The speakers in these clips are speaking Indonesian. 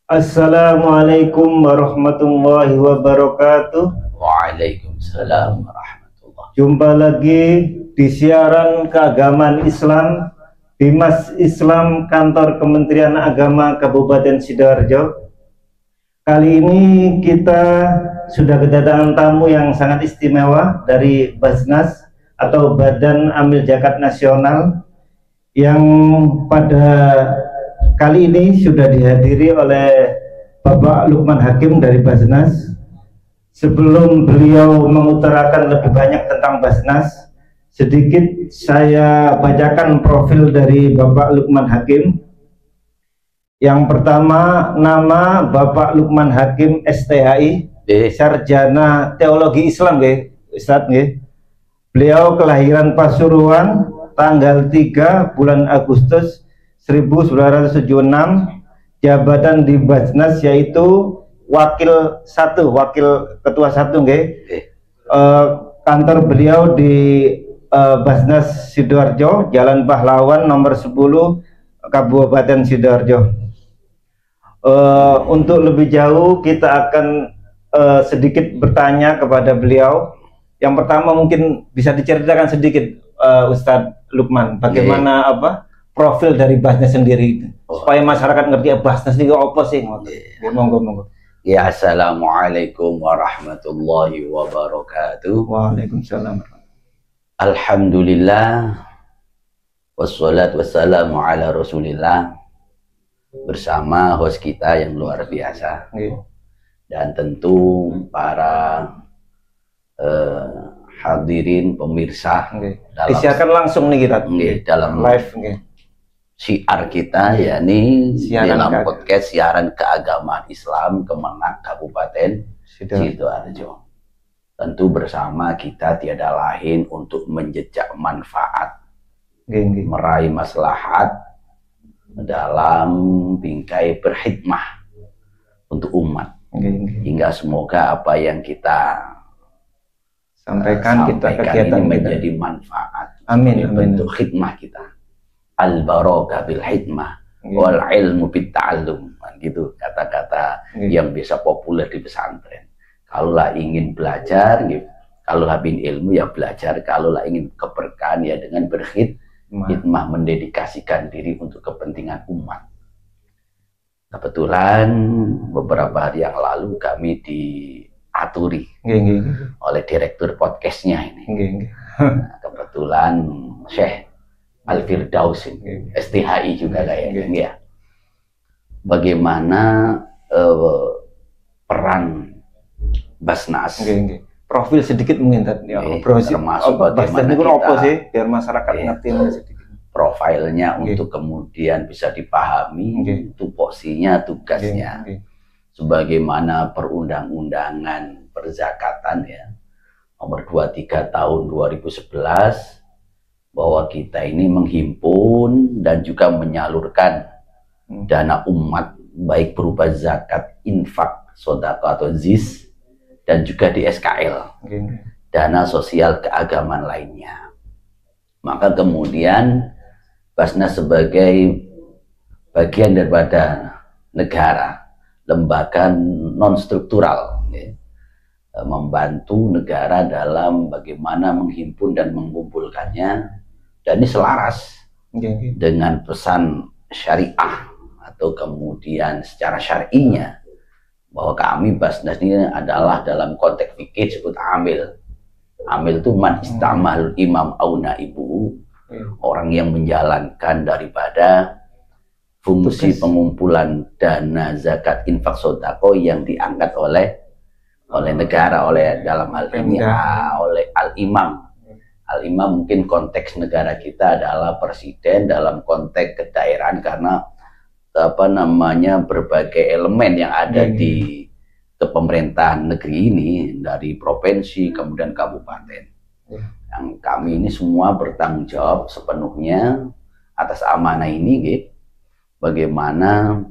Assalamualaikum warahmatullahi wabarakatuh. Waalaikumsalam warahmatullahi. Jumpa lagi di siaran keagamaan Islam Bimas Islam Kantor Kementerian Agama Kabupaten Sidoarjo. Kali ini kita sudah kedatangan tamu yang sangat istimewa dari Basnas atau Badan Amil Zakat Nasional, yang pada kali ini sudah dihadiri oleh Bapak Lukman Hakim dari Basnas. Sebelum beliau mengutarakan lebih banyak tentang Basnas, sedikit saya bacakan profil dari Bapak Lukman Hakim. Yang pertama, nama Bapak Lukman Hakim STHI, Sarjana Teologi Islam, Ustadz. Beliau kelahiran Pasuruan tanggal 3 bulan Agustus 1976, jabatan di Basnas yaitu wakil ketua 1, kantor beliau di Basnas Sidoarjo, Jalan Pahlawan nomor 10, Kabupaten Sidoarjo. Untuk lebih jauh kita akan sedikit bertanya kepada beliau. Yang pertama, mungkin bisa diceritakan sedikit Ustadz Lukman, bagaimana profil dari Basnas sendiri, supaya masyarakat ngerti Basnas ini apa sih? Monggo. Ya, assalamualaikum warahmatullahi wabarakatuh. Waalaikumsalam. Alhamdulillah, wassalatu wassalamu ala rasulillah, bersama host kita yang luar biasa, dan tentu para hadirin pemirsa. Disiarkan langsung nih kita dalam live siar kita, yakni dalam podcast siaran keagamaan Islam Kemenang Kabupaten Sidoarjo. Tentu bersama kita tiada lain untuk menjejak manfaat, meraih maslahat dalam bingkai berkhidmah untuk umat, hingga semoga apa yang kita sampaikan ini menjadi manfaat. Amin. Bentuk khidmah kita. Al-barakah bil hikmah wal ilmu bit ta'allum, gitu kata-kata yang biasa populer di pesantren. Kalau lah ingin belajar, kalau lah ingin ilmu ya belajar, kalau lah ingin keberkahan ya dengan berkhidmah, mendedikasikan diri untuk kepentingan umat. Kebetulan beberapa hari yang lalu kami diaturi oleh direktur podcastnya ini. Nah, kebetulan Syekh Al-Firdaus, STHI juga kayaknya, ya. Bagaimana peran Basnas? Profil sedikit mungkin termasuk bagaimana kita sih, biar masyarakat ngerti sedikit. Profilnya untuk kemudian bisa dipahami, tupoksinya, tugasnya. Sebagaimana perundang-undangan perzakatan ya, nomor 23 tahun 2011, bahwa kita ini menghimpun dan juga menyalurkan dana umat, baik berupa zakat, infak, sodako atau ZIS, dan juga di SKL, dana sosial keagamaan lainnya. Maka kemudian Basnas sebagai bagian daripada negara, lembaga non-struktural, membantu negara dalam bagaimana menghimpun dan mengumpulkannya. Dan ini selaras dengan pesan syariah atau kemudian secara syar'inya, bahwa kami Basnas ini adalah dalam konteks fikih disebut amil. Amil itu man istamal imam auna ibu, orang yang menjalankan daripada fungsi pengumpulan dana zakat, infak, sodako yang diangkat oleh negara, oleh dalam hal ini oleh al-imam. Al-imam mungkin konteks negara kita adalah presiden, dalam konteks kedaerahan karena berbagai elemen yang ada di kepemerintahan negeri ini, dari provinsi kemudian kabupaten. Yang kami ini semua bertanggung jawab sepenuhnya atas amanah ini, bagaimana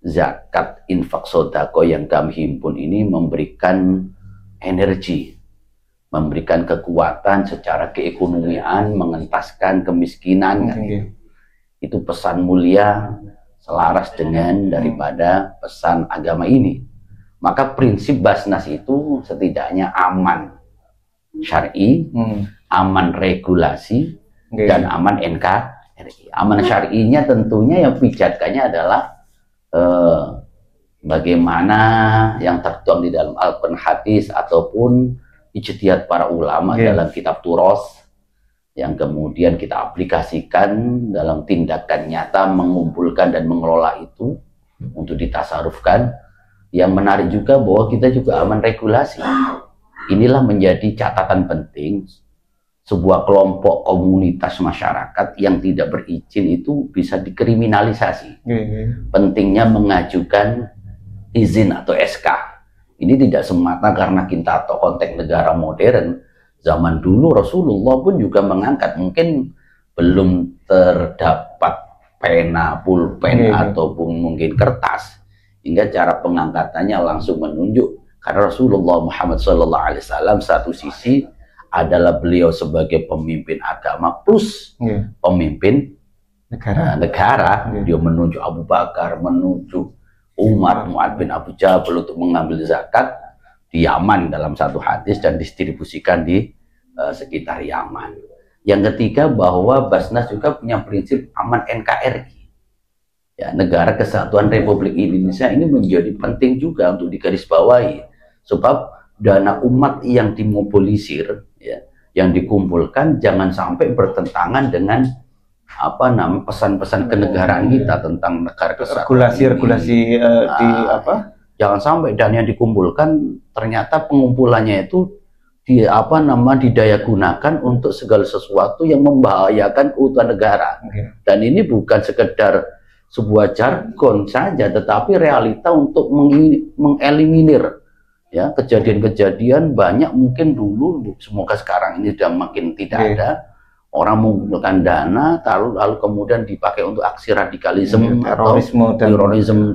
zakat, infak, sodako yang kami himpun ini memberikan energi, memberikan kekuatan secara keekonomian, mengentaskan kemiskinan. Itu pesan mulia selaras dengan daripada pesan agama ini. Maka prinsip Basnas itu setidaknya aman syar'i, aman regulasi, dan aman NKRI. Aman syar'inya tentunya yang pijatkannya adalah bagaimana yang tertuang di dalam Al-Quran, hadis ataupun ijtihad para ulama dalam kitab Turos yang kemudian kita aplikasikan dalam tindakan nyata mengumpulkan dan mengelola itu untuk ditasarufkan. Yang menarik juga bahwa kita juga aman regulasi. Inilah menjadi catatan penting. Sebuah kelompok komunitas masyarakat yang tidak berizin itu bisa dikriminalisasi. Pentingnya mengajukan izin atau SK. Ini tidak semata karena kita atau konteks negara modern. Zaman dulu Rasulullah pun juga mengangkat, mungkin belum terdapat pena, pulpen ataupun mungkin kertas, hingga cara pengangkatannya langsung menunjuk. Karena Rasulullah Muhammad SAW satu sisi adalah beliau sebagai pemimpin agama plus pemimpin negara. Dia menunjuk Abu Bakar, menunjuk Umar, Mu'ad bin Abu Jabal untuk mengambil zakat di Yaman dalam satu hadis dan didistribusikan di sekitar Yaman. Yang ketiga bahwa Basnas juga punya prinsip aman NKRI. Ya, Negara Kesatuan Republik Indonesia ini menjadi penting juga untuk digarisbawahi, sebab dana umat yang dimobilisir, ya, yang dikumpulkan jangan sampai bertentangan dengan apa namanya pesan-pesan kenegaraan kita tentang negara kesatuan. Regulasi di apa? Jangan sampai dana yang dikumpulkan ternyata pengumpulannya itu didaya gunakan untuk segala sesuatu yang membahayakan keutuhan negara. Dan ini bukan sekedar sebuah jargon saja, tetapi realita untuk mengeliminir ya kejadian-kejadian banyak mungkin dulu, semoga sekarang ini sudah makin tidak ada. Orang mengumpulkan dana, lalu kemudian dipakai untuk aksi radikalisme, terorisme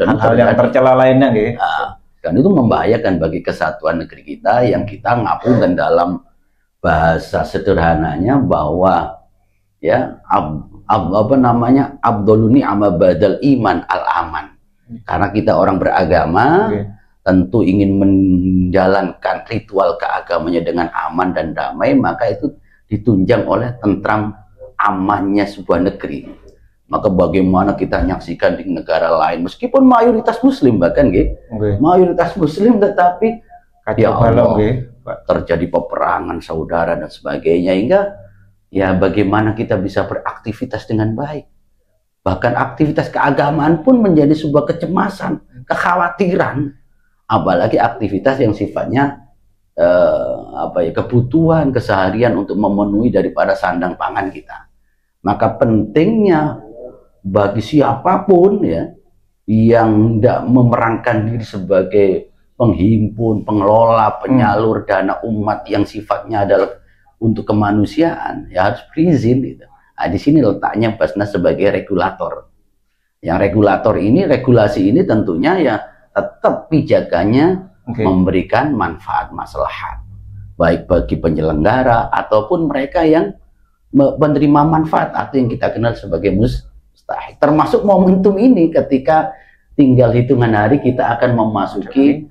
dan hal-hal yang tercela lainnya. Dan itu membahayakan bagi kesatuan negeri kita, yang kita ngapunten dalam bahasa sederhananya bahwa ya apa namanya abdoluni amma badal iman al-aman. Karena kita orang beragama, tentu ingin menjalankan ritual keagamanya dengan aman dan damai, maka itu ditunjang oleh tentram amannya sebuah negeri. Maka bagaimana kita menyaksikan di negara lain, meskipun mayoritas muslim bahkan mayoritas muslim, tetapi ya Allah, terjadi peperangan saudara dan sebagainya, hingga ya bagaimana kita bisa beraktivitas dengan baik. Bahkan aktivitas keagamaan pun menjadi sebuah kecemasan, kekhawatiran, apalagi aktivitas yang sifatnya kebutuhan keseharian untuk memenuhi daripada sandang pangan kita. Maka pentingnya bagi siapapun ya yang tidak memerankan diri sebagai penghimpun, pengelola, penyalur dana umat yang sifatnya adalah untuk kemanusiaan, ya harus berizin gitu. Nah, di sini letaknya Basnas sebagai regulator. Yang regulator ini, regulasi ini tentunya ya tetap pijakannya memberikan manfaat maslahat baik bagi penyelenggara ataupun mereka yang menerima manfaat atau yang kita kenal sebagai mustahik. Termasuk momentum ini ketika tinggal hitungan hari kita akan memasuki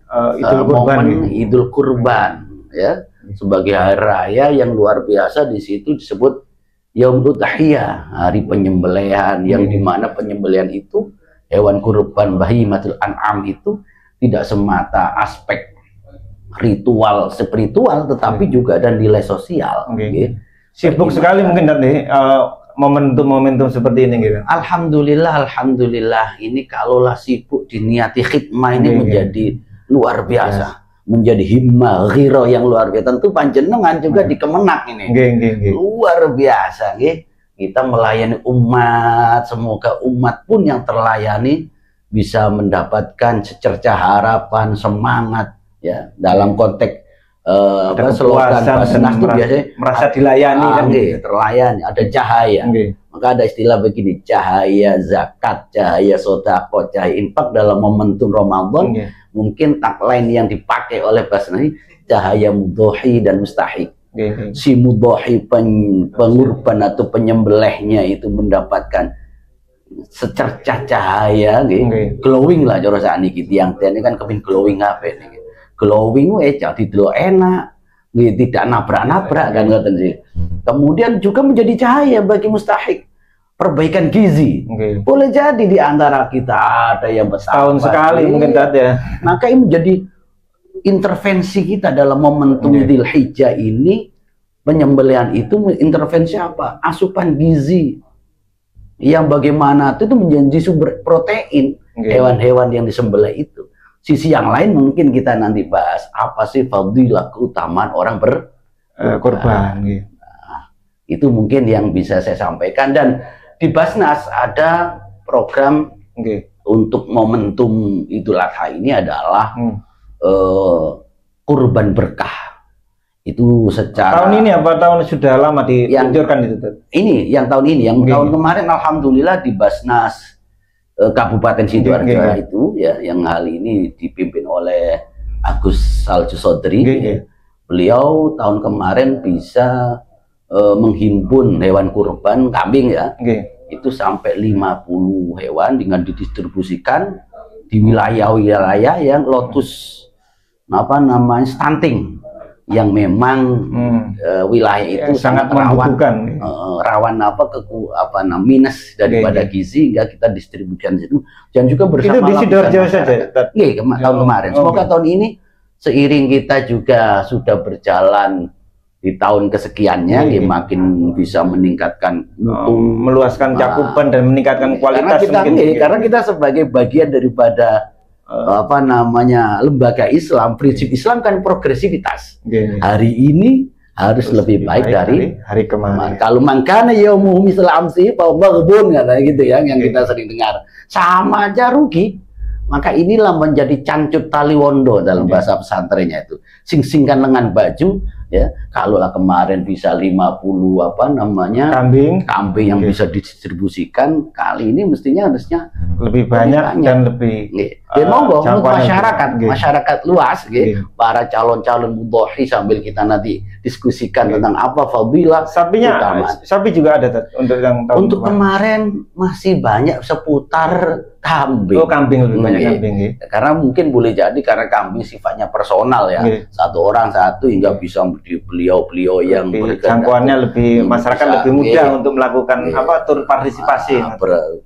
momen Idul Kurban ya, sebagai hari raya yang luar biasa. Di situ disebut Yaum Udhiyah, hari penyembelihan, yang dimana penyembelihan itu hewan kurban bahimatul an'am itu tidak semata aspek ritual spiritual, tetapi juga ada nilai sosial. Sibuk sekali mungkin nanti momentum-momentum seperti ini gitu. Alhamdulillah ini kalaulah sibuk diniati khidmah ini menjadi luar biasa, menjadi himmah ghiro yang luar biasa. Tentu panjenengan juga di Kemenak ini luar biasa. Kita melayani umat, semoga umat pun yang terlayani bisa mendapatkan secercah harapan, semangat ya dalam konteks slogan Basnas itu biasanya merasa dilayani kan, terlayani, ada cahaya. Maka ada istilah begini, cahaya zakat, cahaya sedekah, cahaya infak dalam momentum Ramadan. Mungkin tagline yang dipakai oleh Basnas ini cahaya mudhohi dan mustahik. Si mudhohi pengurban atau penyembelihnya itu mendapatkan secercah cahaya glowing lah cara sakniki tiyang-tiyang ini kan kepin glowing apa ini glowing jadi dulu enak tidak nabrak-nabrak kan ngoten sih. Kemudian juga menjadi cahaya bagi mustahik perbaikan gizi. Boleh jadi di antara kita ada yang bertahun sekali mungkin ada. Maka ini menjadi intervensi kita dalam momentum Dzul Hijjah ini. Penyembelihan itu intervensi apa? Asupan gizi yang bagaimana itu menjadi sumber protein hewan-hewan yang disembelih itu. Sisi yang lain mungkin kita nanti bahas apa sih fadilah keutamaan orang berkorban. Nah, itu mungkin yang bisa saya sampaikan. Dan di Basnas ada program untuk momentum Idul Adha ini adalah kurban berkah. Itu secara tahun ini apa tahun sudah lama diluncurkan itu? Ini yang tahun ini, yang tahun kemarin alhamdulillah di Basnas Kabupaten Sidoarjo itu ya, yang hal ini dipimpin oleh Agus Salju Sodri. Beliau tahun kemarin bisa menghimpun hewan kurban kambing ya. Itu sampai 50 hewan dengan didistribusikan di wilayah-wilayah yang lotus apa namanya stunting, yang memang wilayah itu sangat rawan minus daripada gizi, hingga kita distribusikan di situ. Dan juga bersama itu di Sidoarjo saja tahun kemarin. Semoga tahun ini seiring kita juga sudah berjalan di tahun kesekiannya, dia makin bisa meningkatkan meluaskan cakupan dan meningkatkan kualitas. Karena kita sebagai bagian daripada apa namanya lembaga Islam, prinsip Islam kan progresivitas. Hari ini harus lebih baik dari hari kemarin. Kalau mangkana yaumuhu misla amsi fa maghbun kata gitu ya, yang kita sering dengar. Sama aja rugi. Maka inilah menjadi cancut tali wondo dalam bahasa pesantrennya itu. Sing-singkan lengan baju ya. Kalau lah kemarin bisa 50 apa namanya kambing yang bisa didistribusikan, kali ini mestinya harusnya lebih banyak dan lebih monggo untuk masyarakat luas para calon-calon mudhohi, sambil kita nanti diskusikan tentang apa fadilah sapi juga ada untuk yang tahun kemarin masih banyak seputar kambing. Kambing lebih banyak kambing. Karena mungkin boleh jadi karena kambing sifatnya personal ya. Satu orang satu hingga bisa di beliau-beliau yang jangkauannya lebih masyarakat lebih mudah untuk melakukan tur partisipasi,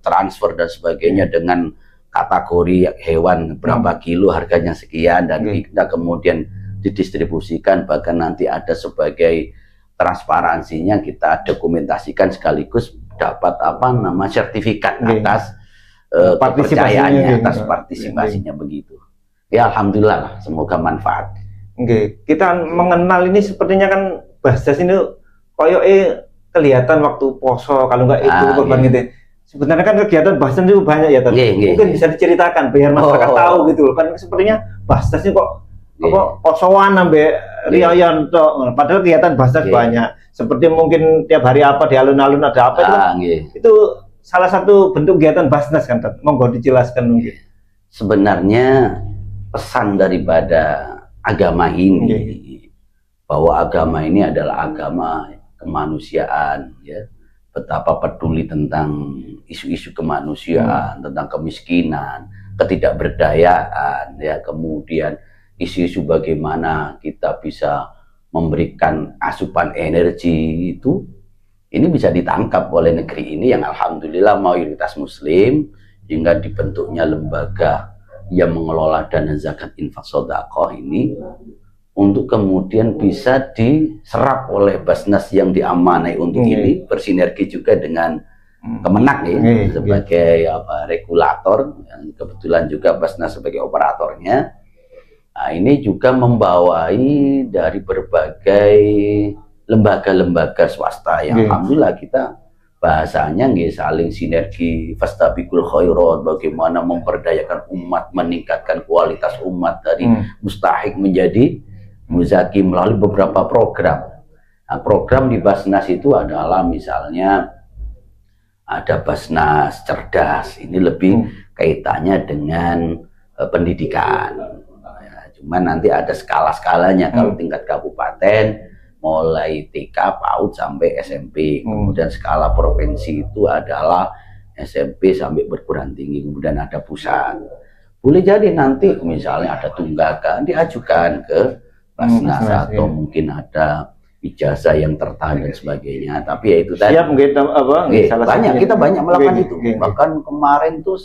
transfer dan sebagainya dengan kategori hewan berapa kilo harganya sekian, dan kita kemudian didistribusikan, bahkan nanti ada sebagai transparansinya kita dokumentasikan sekaligus dapat apa nama sertifikat atas kepercayaannya, atas partisipasinya begitu. Ya alhamdulillah, semoga manfaat. Kita mengenal ini sepertinya kan Basnas ini koyo kelihatan waktu poso, kalau nggak itu korban gitu. Sebenarnya kan kegiatan Basnas itu banyak ya, mungkin bisa diceritakan biar masyarakat tahu gitu loh. Kan sepertinya Basnas ini kok apa posoan sampai riayan toh, padahal kegiatan Basnas banyak. Seperti mungkin tiap hari apa di alun-alun ada apa itu salah satu bentuk kegiatan Basnas kan. Monggo dijelaskan mungkin. Sebenarnya pesan daripada agama ini bahwa agama ini adalah agama kemanusiaan ya, betapa peduli tentang isu-isu kemanusiaan, tentang kemiskinan, ketidakberdayaan ya, kemudian isu-isu bagaimana kita bisa memberikan asupan energi itu, ini bisa ditangkap oleh negeri ini yang alhamdulillah mayoritas muslim, hingga dibentuknya lembaga yang mengelola dana zakat infak sedekah ini untuk kemudian bisa diserap oleh Basnas yang diamanai untuk ini, bersinergi juga dengan Kemenak sebagai regulator, yang kebetulan juga Basnas sebagai operatornya. Nah, ini juga membawai dari berbagai lembaga-lembaga swasta yang alhamdulillah kita bahasanya saling sinergi, fastabiqul khairat, bagaimana memperdayakan umat, meningkatkan kualitas umat dari mustahik menjadi muzaki melalui beberapa program. Nah, program di Basnas itu adalah misalnya ada Basnas Cerdas, ini lebih kaitannya dengan pendidikan. Cuman nanti ada skala-skalanya, kalau tingkat kabupaten mulai TK, PAUD sampai SMP. Kemudian skala provinsi itu adalah SMP sampai perguruan tinggi, kemudian ada pusat. Boleh jadi nanti misalnya ada tunggakan diajukan ke Basnas atau mungkin ada ijazah yang tertahan dan sebagainya. Tapi ya itu tadi. Siap mungkin apa? Banyak kita banyak melakukan itu. Bahkan kemarin tuh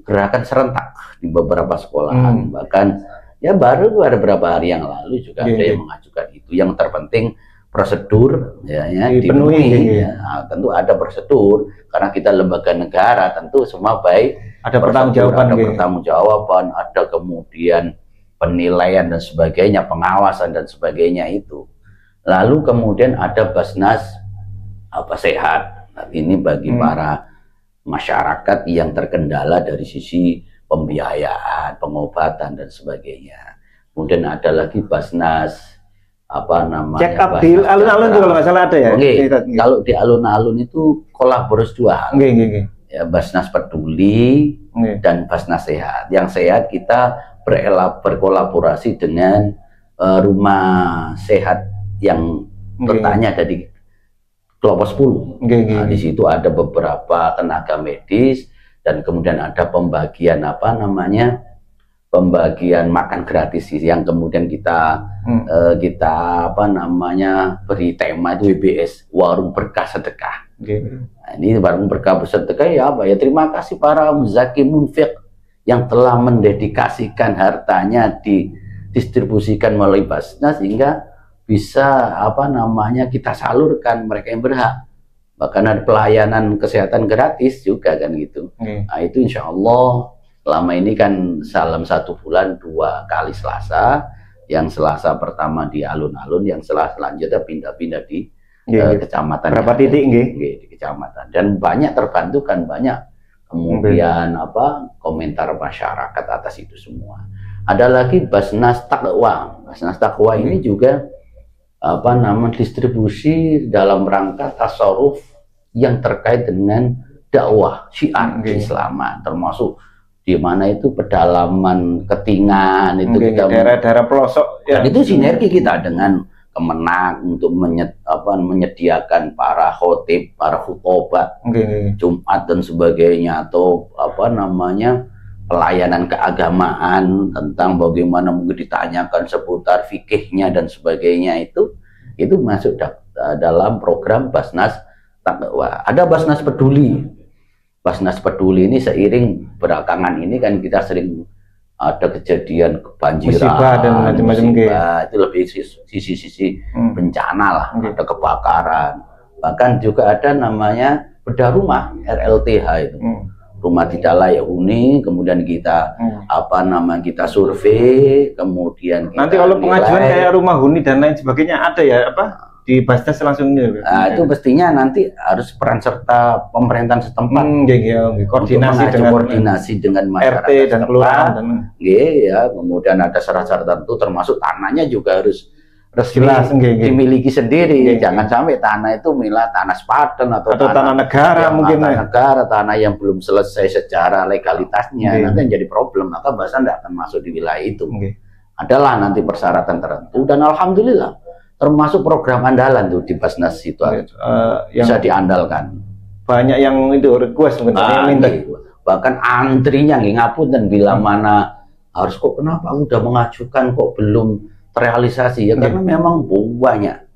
gerakan serentak di beberapa sekolahan. Bahkan ya baru ada beberapa hari yang lalu juga ada yang mengajukan itu. Yang terpenting prosedur ya dipenuhi. Ya. Nah, tentu ada prosedur karena kita lembaga negara, tentu semua baik. Ada pertanggungjawaban, ada kemudian penilaian dan sebagainya, pengawasan dan sebagainya itu. Lalu kemudian ada Basnas sehat. Nah, ini bagi para masyarakat yang terkendala dari sisi pembiayaan, pengobatan dan sebagainya. Kemudian ada lagi Basnas check up di alun-alun juga kalau nggak salah ada ya. Kalau di alun-alun itu kolaborasi dua hal. Ya, Basnas Peduli dan Basnas Sehat. Yang sehat kita berkolaborasi dengan rumah sehat yang letaknya ada di Kelapa 10. Nah, di situ ada beberapa tenaga medis dan kemudian ada pembagian pembagian makan gratis yang kemudian kita beri tema itu WBS, Warung Berkah Sedekah. Nah, ini Warung Berkah Sedekah ya terima kasih para muzaki munfiq yang telah mendedikasikan hartanya didistribusikan melalui Basnas sehingga bisa kita salurkan mereka yang berhak. Bahkan ada pelayanan kesehatan gratis juga kan gitu. Nah, itu insya Allah selama ini kan dalam 1 bulan 2 kali Selasa, yang Selasa pertama di alun-alun, yang Selasa selanjutnya pindah-pindah di kecamatan. Berapa titik di kecamatan, dan banyak terbantu kan, banyak kemudian komentar masyarakat atas itu semua. Ada lagi Basnas Taqwa. Basnas Taqwa ini juga distribusi dalam rangka tasawuf yang terkait dengan dakwah syiar keislaman, termasuk di mana itu pedalaman Ketingan itu kita daerah-daerah pelosok ya. Dan itu sinergi kita dengan Kemenang untuk menyediakan para khotib, para khutbah Jumat dan sebagainya, atau pelayanan keagamaan tentang bagaimana mungkin ditanyakan seputar fikihnya dan sebagainya, itu masuk dalam program Basnas Taqwa. Ada Basnas Peduli. Basnas Peduli ini seiring belakangan ini kan kita sering ada kejadian kebanjiran, musibah dan macam-macam itu lebih sisi-sisi bencana lah, ada kebakaran, bahkan juga ada namanya bedah rumah RLTH itu. Rumah tidak layak huni, kemudian kita kita survei, kemudian kita nanti kalau pengajuan kayak rumah huni dan lain sebagainya ada ya di Basnas langsung nah, itu pastinya nanti harus peran serta pemerintahan setempat, koordinasi dengan masyarakat RT dan kelurahan kemudian ada syarat-syarat tertentu, termasuk tanahnya juga harus resmi dimiliki sendiri. Jangan sampai tanah itu milah tanah sepadan atau tanah negara, mungkin tanah yang belum selesai secara legalitasnya, nanti jadi problem, maka Basnas tidak akan masuk di wilayah itu. Adalah nanti persyaratan tertentu, dan alhamdulillah termasuk program andalan tuh di Basnas itu bisa diandalkan. Banyak yang itu request minta. Bahkan antrinya ngapun dan bila mana harus kok kenapa udah mengajukan kok belum terrealisasi ya, karena memang banyak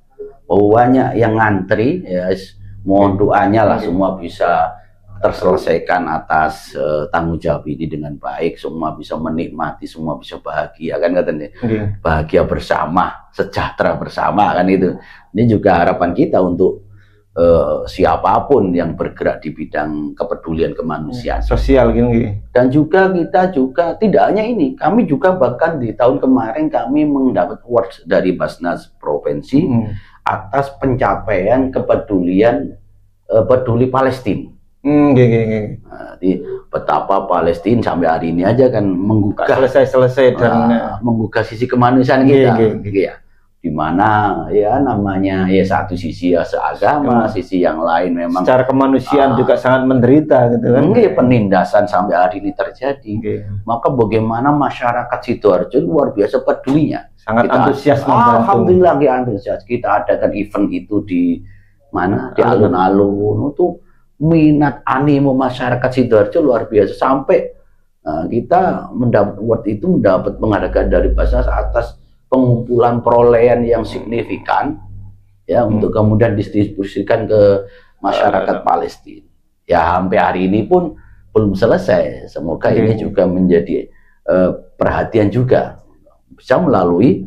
yang ngantri ya. Mohon doanya lah semua bisa terselesaikan atas tanggung jawab ini dengan baik, semua bisa menikmati, semua bisa bahagia kan katanya. Bahagia bersama, sejahtera bersama kan itu. Ini juga harapan kita untuk siapapun yang bergerak di bidang kepedulian kemanusiaan sosial gini. Dan juga kita juga tidak hanya ini, kami juga bahkan di tahun kemarin kami mendapat award dari Basnas Provinsi atas pencapaian kepedulian peduli Palestina. Betapa Palestina sampai hari ini aja kan menggugah selesai dan menggugah sisi kemanusiaan kita, ya. Dimana ya namanya ya satu sisi ya seagama, sisi yang lain memang secara kemanusiaan juga sangat menderita gitu kan. Penindasan sampai hari ini terjadi. Maka bagaimana masyarakat Sidoarjo luar biasa pedulinya, sangat antusias. Alhamdulillah antusias. Kita adakan event itu di mana di alun-alun itu minat animo masyarakat Sidoarjo luar biasa sampai kita mendapat penghargaan dari Basnas atas pengumpulan perolehan yang signifikan ya untuk kemudian distribusikan ke masyarakat Palestina. Ya sampai hari ini pun belum selesai. Semoga ini juga menjadi perhatian juga bisa melalui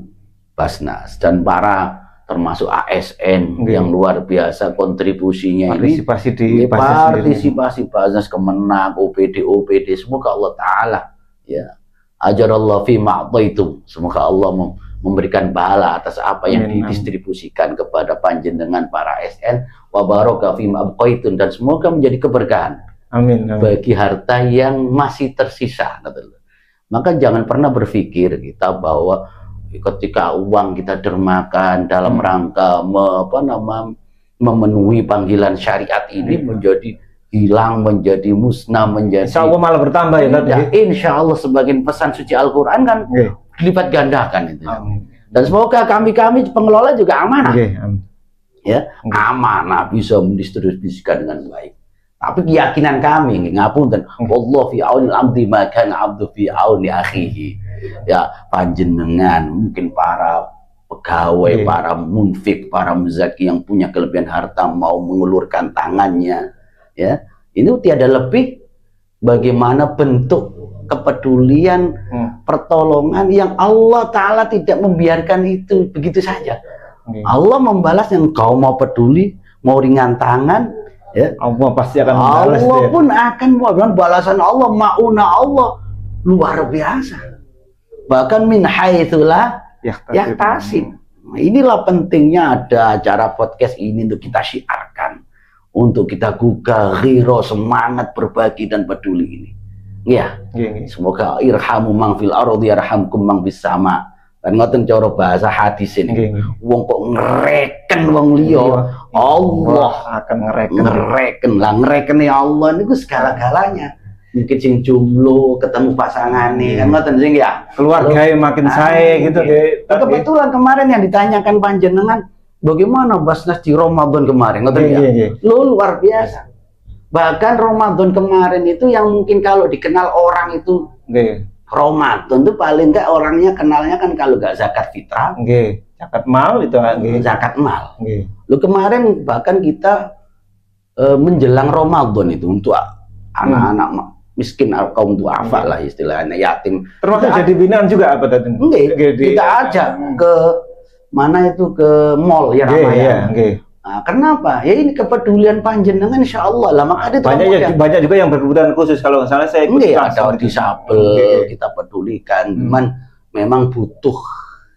Basnas dan para termasuk ASN yang luar biasa kontribusinya partisipasi ini partisipasi Basnas, Kemenang, OPD semoga Allah Ta'ala ya ajarallahu fi ma'taitum, semoga Allah memberikan pahala atas apa yang didistribusikan kepada panjenengan para ASN wa baraka fi ma'abqaitun, dan semoga menjadi keberkahan bagi harta yang masih tersisa. Maka jangan pernah berpikir kita bahwa ketika uang kita dermakan dalam rangka memenuhi panggilan syariat ini menjadi hilang, menjadi musnah, menjadi insya Allah malah bertambah ya. Insya Allah sebagian pesan suci Al-Quran kan dilipat gandakan itu. Dan semoga kami pengelola juga amanah. Ya, amanah bisa mendistribusikan dengan baik. Tapi keyakinan kami ngapunten, wallahu fi auni al-abdi ma kana 'abdu fi auni akhihi. Ya, panjenengan mungkin para pegawai, para munfik, para muzaki yang punya kelebihan harta mau mengulurkan tangannya, ya ini tiada lebih bagaimana bentuk kepedulian, pertolongan yang Allah Ta'ala tidak membiarkan itu begitu saja. Allah membalas yang kau mau peduli, mau ringan tangan, ya Allah pasti akan membalas. Allah pun akan memberikan balasan Allah, mauna Allah luar biasa. Bahkan min haitsulah yahtasib. Inilah pentingnya ada acara podcast ini untuk kita syiarkan, untuk kita gugah ghiro, semangat berbagi dan peduli ini. Ya, semoga irhamu mang fil ardi yarhamkum mang bis sama. Kan ngoten cara bahasa hadis ini. Wong kok ngereken wong liya, Allah akan ngereken. Lah ngerekene Allah niku segala-galanya. Mungkin sing jomblo ketemu pasangan nih kan ngoten sing ya keluarga makin saya gitu deh. Kebetulan kemarin yang ditanyakan panjenengan bagaimana Basnas di Ramadan kemarin ngoten ya. Luar biasa. Bahkan Ramadan kemarin itu yang mungkin kalau dikenal orang itu Ramadan itu paling enggak orangnya kenalnya kan kalau enggak zakat fitrah, zakat mal itu zakat mal. Lu kemarin bahkan kita menjelang Ramadan itu untuk anak-anak miskin kaum duafa lah istilahnya, yatim. Termasuk jadi binaan juga apa tadi? Kita ajak ke mana itu ke mall ya Ramayana. Nah, kenapa? Ya ini kepedulian panjenengan insya Allah lah. Maka banyak juga yang berkebutuhan khusus. Kalau misalnya saya ikut ada disabel, kita pedulikan. Cuman memang butuh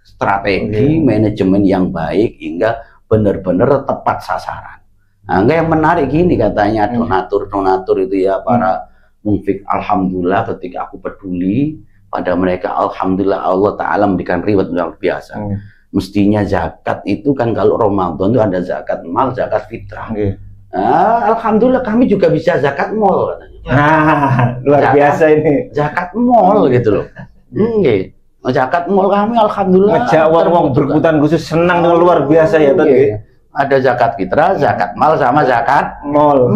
strategi manajemen yang baik hingga benar-benar tepat sasaran. Nah, yang menarik gini katanya donatur itu ya para munfik, alhamdulillah ketika aku peduli pada mereka, alhamdulillah Allah Ta'ala memberikan reward luar biasa. Mestinya zakat itu kan kalau Ramadan itu ada zakat mal, zakat fitrah. Alhamdulillah kami juga bisa zakat mal katanya. Luar biasa ini. Zakat mal gitu loh. Zakat mal kami alhamdulillah. Ngejak wong berkebutuhan khusus senang dengan luar biasa ya tadi. Ada zakat fitrah, zakat mal sama zakat mal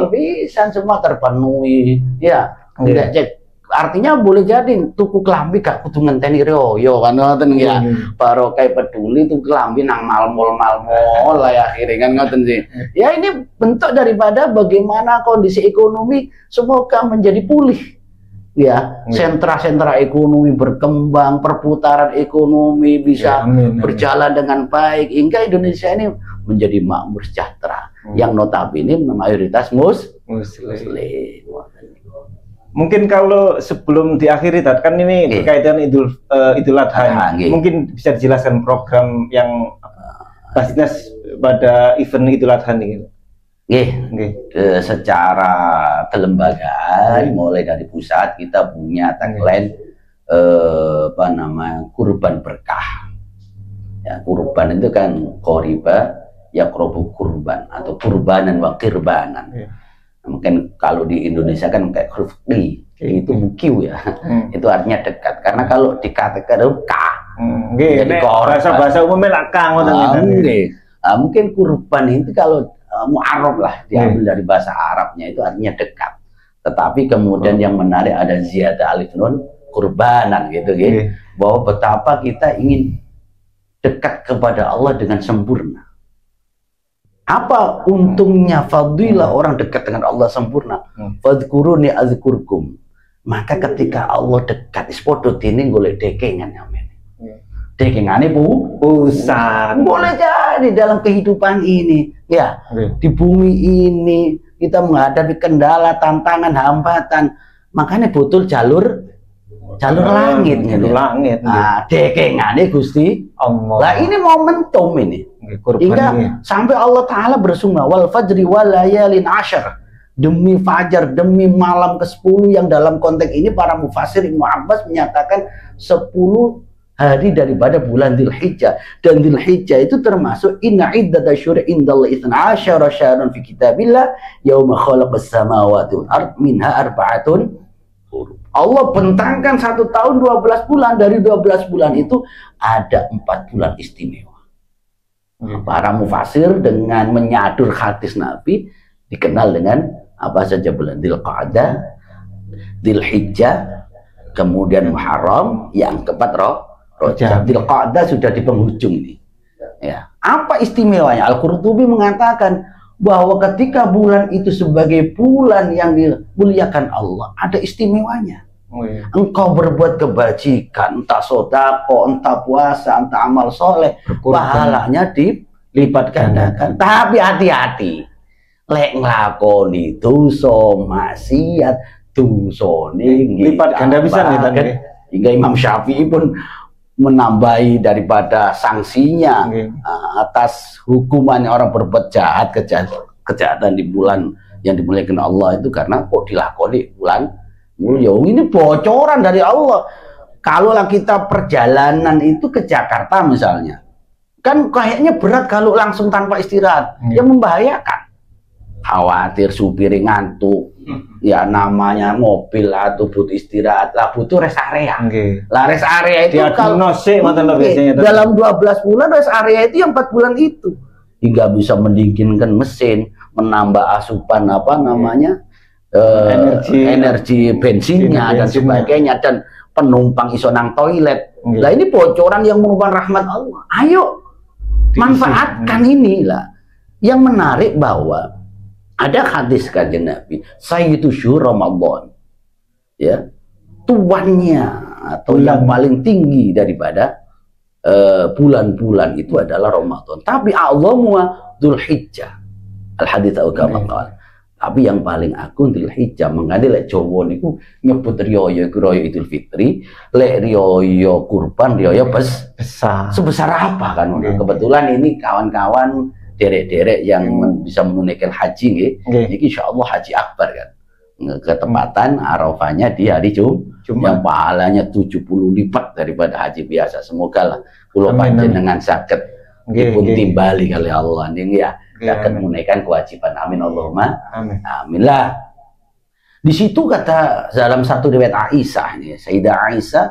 bisa semua terpenuhi. Ya, tidak cek. Artinya boleh jadi tuku kelambi gak kudu ngenteni rioyo kan ngoten ya. Barokah peduli tuku kelambi nang mal-mall lah ya akhirnya kan ngoten sih. Ya ini bentuk daripada bagaimana kondisi ekonomi semoga menjadi pulih. Ya, sentra-sentra ekonomi berkembang, perputaran ekonomi bisa berjalan dengan baik hingga Indonesia ini menjadi makmur sejahtera yang notabene mayoritas muslim. Mungkin kalau sebelum diakhiri kan ini berkaitan Idul Adha. Mungkin bisa dijelaskan program yang Basnas pada event Idul Adha ini. Secara kelembagaan mulai dari pusat kita punya tagline kurban berkah. Ya, kurban itu kan qoriba yaqrabu kurban atau kurbanan wa qirbanan. Mungkin kalau di Indonesia kan kayak huruf I itu mukiu ya. Itu artinya dekat. Karena kalau dikatakan itu ka. Jadi bahasa umumnya lah kang. Mungkin kurban itu kalau mu'arrab lah, diambil dari bahasa Arabnya, itu artinya dekat. Tetapi kemudian yang menarik ada ziyadah alif nun kurbanan gitu ya. Bahwa betapa kita ingin dekat kepada Allah dengan sempurna. Apa untungnya fadilah orang dekat dengan Allah sempurna? Fadhkuruni azkurkum. Maka ketika Allah dekat, ispodo dini golek dekengan amin. Dekengane pusat. Boleh jadi dalam kehidupan ini, ya, di bumi ini kita menghadapi kendala, tantangan, hambatan. Makanya butuh jalur langit, jalur langit. Nah, dekengane Gusti Allah. Lah ini momentum ini. Hingga sampai Allah Ta'ala bersumpah wal fajri wal layalin asyar, demi fajar, demi malam ke-10, yang dalam konteks ini para mufassir Ibnu Abbas menyatakan 10 hari daripada bulan Dzulhijjah. Dan Dzulhijjah itu termasuk inna iddatasyhuri indallahi 12 syahran fi kitabillah yauma khalaqas samawati wal ard minha arba'atun. Allah bentangkan 1 tahun 12 bulan, dari 12 bulan itu ada 4 bulan istimewa. Para mufasir dengan menyadur hadis Nabi dikenal dengan apa saja bulan Dzulqa'dah, Dzulhijjah, kemudian Muharram, yang keempat Rajab. Dzulqa'dah sudah di penghujung ini. Ya. Apa istimewanya? Al-Qurtubi mengatakan bahwa ketika bulan itu sebagai bulan yang dimuliakan Allah, ada istimewanya. Engkau berbuat kebajikan, entah sodako, entah puasa, entah amal soleh, pahalanya dilipat gandakan. Tapi hati-hati, lek nglakoni dosa maksiat, dosane lipat ganda bisa nih. Hingga Imam Syafi'i pun menambahi daripada sanksinya atas hukumannya orang berbuat jahat, kejahatan di bulan yang dimuliakan Allah itu karena kok dilakoni bulan mulia. Ini bocoran dari Allah. Kalaulah kita perjalanan itu ke Jakarta misalnya, kan kayaknya berat kalau langsung tanpa istirahat, yang membahayakan. Khawatir supir ngantuk, ya namanya mobil atau butuh istirahat, lah butuh rest area. Lah rest area itu kalau dalam 12 bulan rest area itu yang 4 bulan itu, hingga bisa mendinginkan mesin, menambah asupan apa namanya energi bensinnya dan sebagainya, dan penumpang iso nang toilet. Lah ini bocoran yang merupakan rahmat Allah. Ayo manfaatkan inilah. Yang menarik bahwa ada hadis kanjeng Nabi, Sayyidu Syuhur Ramadan, ya, tuannya atau yang paling tinggi daripada bulan-bulan itu adalah Ramadan. Tapi A'dhamuha Dzulhijjah. Al-hadits kama qala. Tapi yang paling agung Dzulhijjah. Mengadi lek Jawa niku nyebut riyo Idul Fitri, lek riyo kurban, riyo besar. Sebesar apa kan? Kebetulan ini kawan-kawan derek-derek yang bisa menunaikan haji nggih. Iki insyaallah haji akbar kan. Ketempatan Arafahnya di hari Jumat yang pahalanya 70 lipat daripada haji biasa. Semoga lah kula panjenengan saged dipun timbali kali Allah ning ya. Akan menunaikan kewajiban. Amin Allahumma amin lah. Di situ kata dalam satu riwayat Aisyah nih, Sayyidah Aisyah,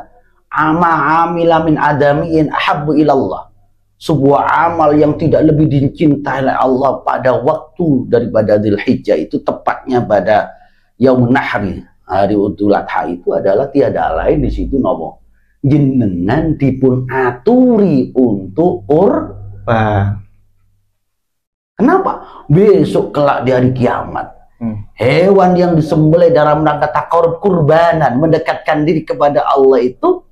amila min adamiin ahabbu ilallah, sebuah amal yang tidak lebih dicintai oleh Allah pada waktu daripada Dzulhijjah itu, tepatnya pada Yaumun Nahri, hari Idul Adha, itu adalah tiada lain di situ nopo jenengan dipun aturi untuk kurban. Kenapa? Besok kelak di hari kiamat, hewan yang disembelih dalam rangka taqarrub kurbanan, mendekatkan diri kepada Allah itu,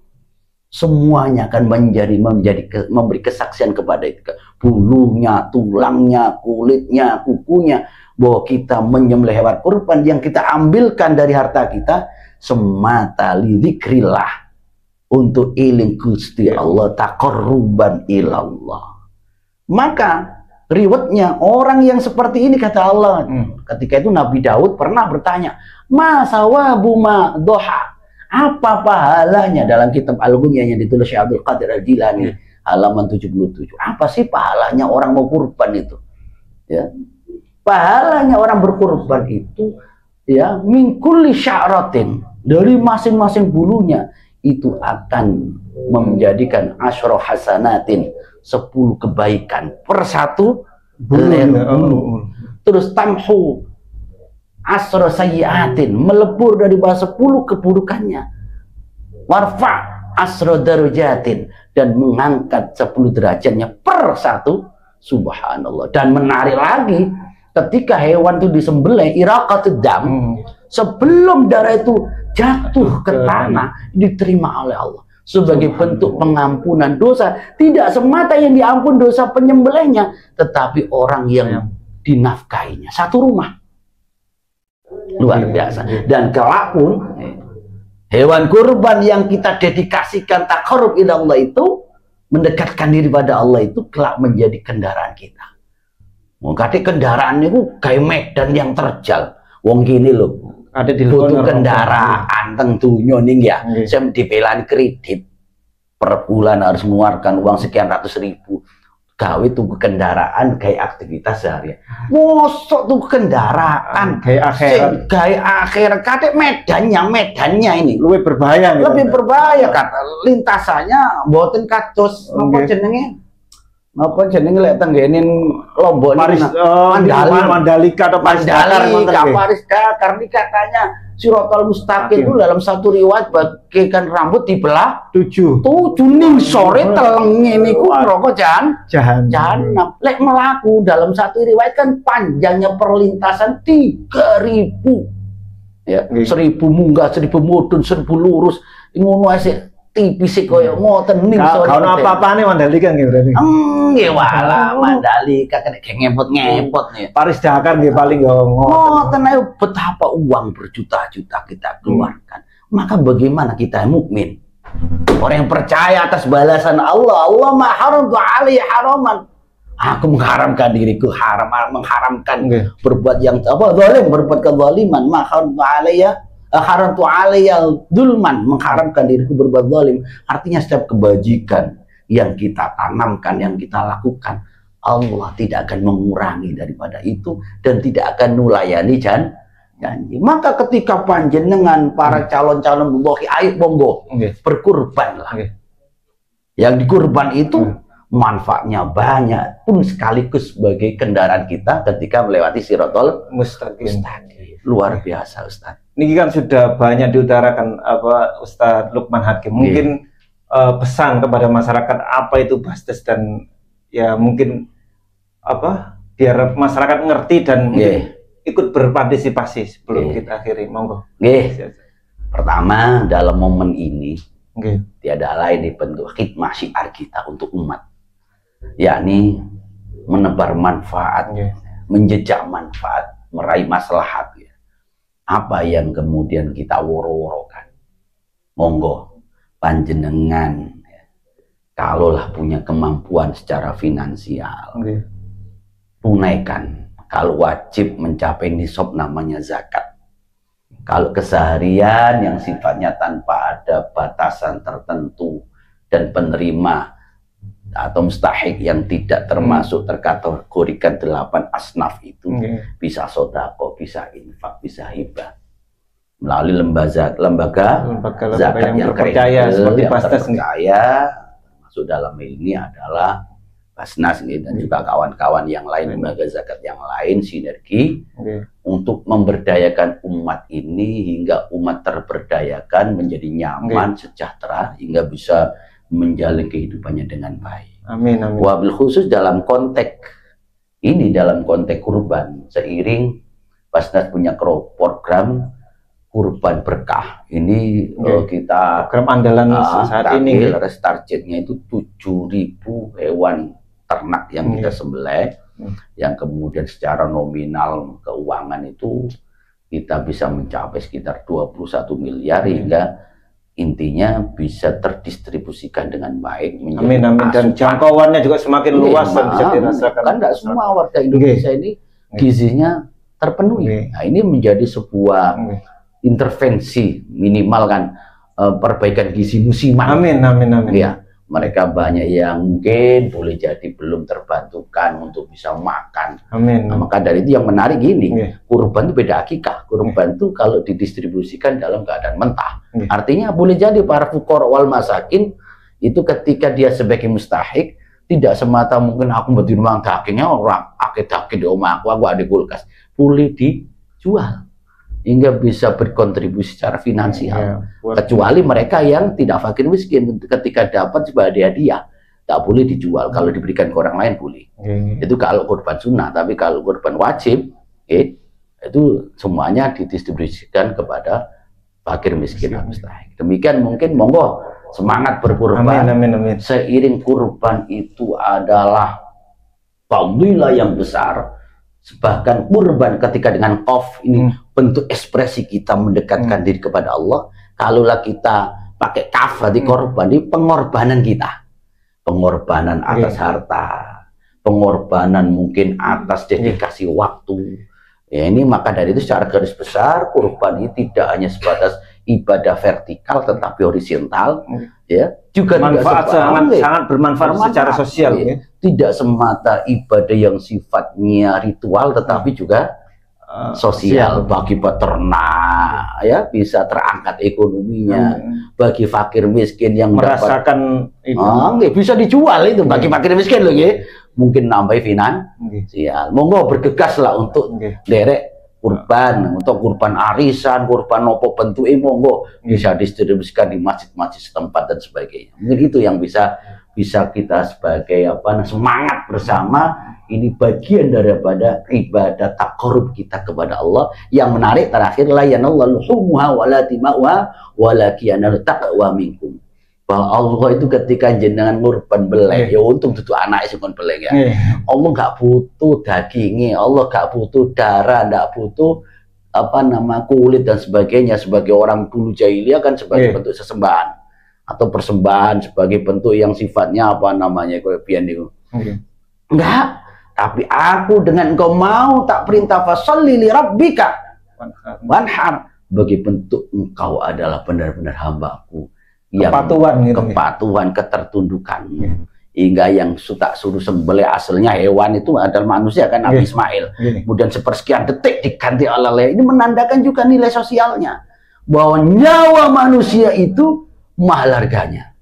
semuanya akan memberi kesaksian kepada itu, bulunya, tulangnya, kulitnya, kukunya, bahwa kita menyembelih hewan kurban yang kita ambilkan dari harta kita semata lidzikrillah, untuk iling Gusti Allah, taqarruban ilallah. Maka riwayatnya orang yang seperti ini kata Allah, ketika itu Nabi Daud pernah bertanya, ma sawabu ma doha, apa pahalanya, dalam kitab Al-Ghunyah yang ditulis Syekh Abdul Qadir Al-Jilani halaman 77. Apa sih pahalanya orang mau kurban itu? Ya. Pahalanya orang berkurban itu, ya, min kulli sya'ratin, dari masing-masing bulunya itu akan menjadikan asyra hasanatin, 10 kebaikan per satu bulu. Terus tamhu asra sayyiatin, melebur dari bahasa 10 keburukannya. Warfa asra darajatin, dan mengangkat 10 derajatnya per satu. Subhanallah. Dan menarik lagi, ketika hewan itu disembelih, iraqatud dam, sebelum darah itu jatuh ke tanah, diterima oleh Allah sebagai bentuk pengampunan dosa. Tidak semata yang diampun dosa penyembelihnya, tetapi orang yang dinafkahinya. Satu rumah. Luar biasa. Dan kelak pun hewan kurban yang kita dedikasikan taqarrub ila Allah itu, mendekatkan diri pada Allah itu, kelak menjadi kendaraan kita. Mau kate kendaraan itu kayak medan yang terjal. Wong gini loh, ada di butuh kendaraan tentunya nih ya. Saya dipelan kredit per bulan harus mengeluarkan uang sekian ratus ribu. Gawe tuh kendaraan kayak aktivitas sehari. Mosok tuh kendaraan kayak akhirat kate medannya ini lebih berbahaya. Lebih berbahaya kan. Lintasannya mboten kados apa jenenge? Apa jenenge lek tenggenin Lombok Mandalika atau Paris Dakar ini katanya Sirotol Mustaqim itu dalam satu riwayat bagaikan rambut dibelah 7 ning sore telenge niku neraka jahanam. Lek melaku dalam satu riwayat kan panjangnya perlintasan 3000 ya, 1000 munggah, 1000 mudhun, 1000 lurus ngono asik tipis koyo ngoten ning sore. Kalau apa-apane Mandalika nggih berarti. Nggih wala Mandalika kena ngepot-ngepot nih. Paris Dakar nggih paling ngoten ayo betapa uang berjuta-juta kita keluarkan. Maka bagaimana kita mukmin? Orang yang percaya atas balasan Allah. Allah ma haramtu alaihi haraman. Aku mengharamkan diriku mengharamkan berbuat yang apa zalim, berbuat kezaliman. Ma haramtu alaihi haramtu alayya dzulman, mengharamkan diriku berbuat zalim. Artinya setiap kebajikan yang kita tanamkan, yang kita lakukan, Allah tidak akan mengurangi daripada itu dan tidak akan nulayani janji. Maka ketika panjenengan para calon-calon mudhohi, ayo monggo berkurbanlah. Yang dikurban itu manfaatnya banyak pun sekaligus sebagai kendaraan kita ketika melewati Sirotol Mustaqim. Luar biasa Ustaz. Ini kan sudah banyak diutarakan apa Ustadz Lukman Hakim. Mungkin pesan kepada masyarakat apa itu Basdes dan ya mungkin apa biar masyarakat ngerti dan ikut berpartisipasi sebelum kita akhiri. Monggo. Pertama, dalam momen ini tiada lain dibentuk khidmah syiar kita untuk umat, yakni menebar manfaat, menjejak manfaat, meraih maslahat. Apa yang kemudian kita woro-worokan, monggo panjenengan kalaulah punya kemampuan secara finansial, tunaikan. Kalau wajib mencapai nisab namanya zakat. Kalau keseharian yang sifatnya tanpa ada batasan tertentu dan penerima atau mustahik yang tidak termasuk terkategorikan 8 asnaf itu, bisa sodako, bisa infak, bisa hibah melalui lembaga zakat yang percaya seperti Basnas masuk dalam ini adalah Basnas dan juga kawan-kawan yang lain, lembaga zakat yang lain sinergi untuk memberdayakan umat ini hingga umat terberdayakan menjadi nyaman, sejahtera hingga bisa menjalin kehidupannya dengan baik. Amin, amin. Wabil khusus dalam konteks ini, dalam konteks kurban, seiring Basnas punya program kurban berkah. Ini kita program andalan saat ini. Targetnya itu 7.000 hewan ternak yang kita sembelih, yang kemudian secara nominal keuangan itu kita bisa mencapai sekitar 21 miliar hingga intinya bisa terdistribusikan dengan baik. Amin, amin. Dan jangkauannya juga semakin luas dan bisa dirasakan. Kan tidak semua warga Indonesia ini gizinya terpenuhi. Nah, ini menjadi sebuah intervensi minimal kan, perbaikan gizi musiman. Amin, amin, amin. Ya, mereka banyak yang mungkin boleh jadi belum terbantukan untuk bisa makan. Amin. Nah, maka dari itu yang menarik gini, kurban itu beda akikah. Kurban itu kalau didistribusikan dalam keadaan mentah. Artinya boleh jadi para fuqara wal masakin itu ketika dia sebagai mustahik Tidak semata mungkin aku berdiri rumah dagingnya orang akeh daging di rumah aku ada kulkas. Boleh dijual hingga bisa berkontribusi secara finansial. Kecuali mereka yang tidak fakir miskin, ketika dapat sebagai hadiah tak boleh dijual. Kalau diberikan ke orang lain boleh. Itu kalau kurban sunnah. Tapi kalau kurban wajib, itu semuanya didistribusikan kepada fakir miskin. Demikian mungkin, monggo semangat berkurban. Amin. Seiring kurban itu adalah fadilah yang besar. Bahkan kurban ketika dengan qaf ini bentuk ekspresi kita mendekatkan diri kepada Allah. Kalaulah kita pakai kaf di korban, ini pengorbanan kita. Pengorbanan atas harta, pengorbanan mungkin atas dedikasi waktu. Ya, ini maka dari itu secara garis besar kurban ini tidak hanya sebatas ibadah vertikal tetapi horizontal, ya juga sangat bermanfaat secara sosial. Ya. Tidak semata ibadah yang sifatnya ritual tetapi juga sosial. Bagi peternak ya bisa terangkat ekonominya, bagi fakir miskin yang merasakan bisa dijual itu bagi fakir miskin loh ya. Mungkin nambah finansial. Monggo bergegaslah untuk derek kurban, untuk kurban arisan, kurban nopo bentuk monggo bisa distribusikan di masjid-masjid setempat dan sebagainya. Mungkin itu yang bisa kita sebagai semangat bersama. Ini bagian daripada ibadah taqarrub kita kepada Allah. Yang menarik terakhir, la yanallahu luhumuha wala dima'uha walakin yanalu taqwa minkum. Bahwa Allah itu ketika jenengan ngurban belek, ya untung tutu anak sing kon belek ya. Allah nggak butuh dagingnya, Allah nggak butuh darah, nggak butuh kulit dan sebagainya. Sebagai orang dulu jahiliyah kan sebagai bentuk sesembahan atau persembahan, sebagai bentuk yang sifatnya kayak pian itu. Enggak, tapi aku dengan engkau mau tak perintah fasholli li rabbika wanhar, bagi bentuk engkau adalah benar-benar hambaku yang kepatuhan, ketertundukan. Hingga yang tak suruh sembelih aslinya hewan itu adalah manusia kan, Nabi Ismail. Kemudian sepersekian detik diganti oleh ini menandakan juga nilai sosialnya bahwa nyawa manusia itu mahal harganya.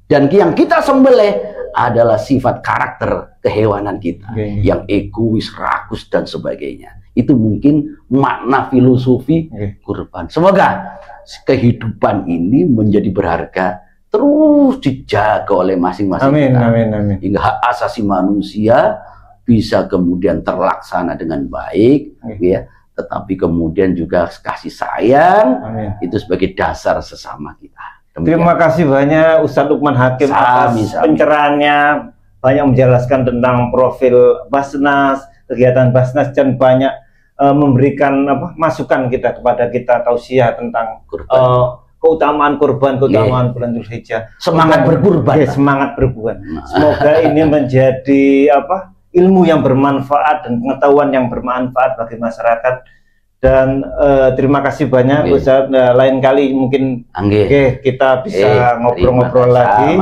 Dan yang kita sembelih adalah sifat karakter kehewanan kita yang egois, rakus dan sebagainya. Itu mungkin makna filosofi kurban. Semoga kehidupan ini menjadi berharga, terus dijaga oleh masing-masing kita. Amin. Hingga hak asasi manusia bisa kemudian terlaksana dengan baik, ya. Tetapi kemudian juga kasih sayang itu sebagai dasar sesama kita. Demikian. Terima kasih banyak Ustadz Lukman Hakim atas pencerahannya, banyak menjelaskan tentang profil Basnas, kegiatan Basnas, dan banyak memberikan masukan kepada kita tausiah tentang keutamaan kurban, keutamaan bulan Dzulhijjah. Semangat berkurban. Semangat berkurban. Semoga ini menjadi ilmu yang bermanfaat dan pengetahuan yang bermanfaat bagi masyarakat. Dan terima kasih banyak Ustaz. Lain kali mungkin kita bisa ngobrol-ngobrol lagi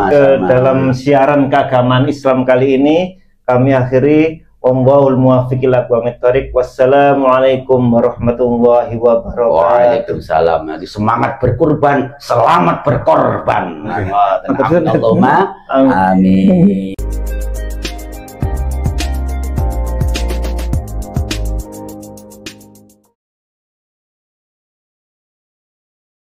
dalam siaran keagamaan Islam kali ini. Kami akhiri. Wallahul muwaffiq ila aqwamit thoriq. Wassalamualaikum warahmatullahi wabarakatuh. Waalaikumsalam. Semangat berkurban, selamat berkorban. Allahumma amin.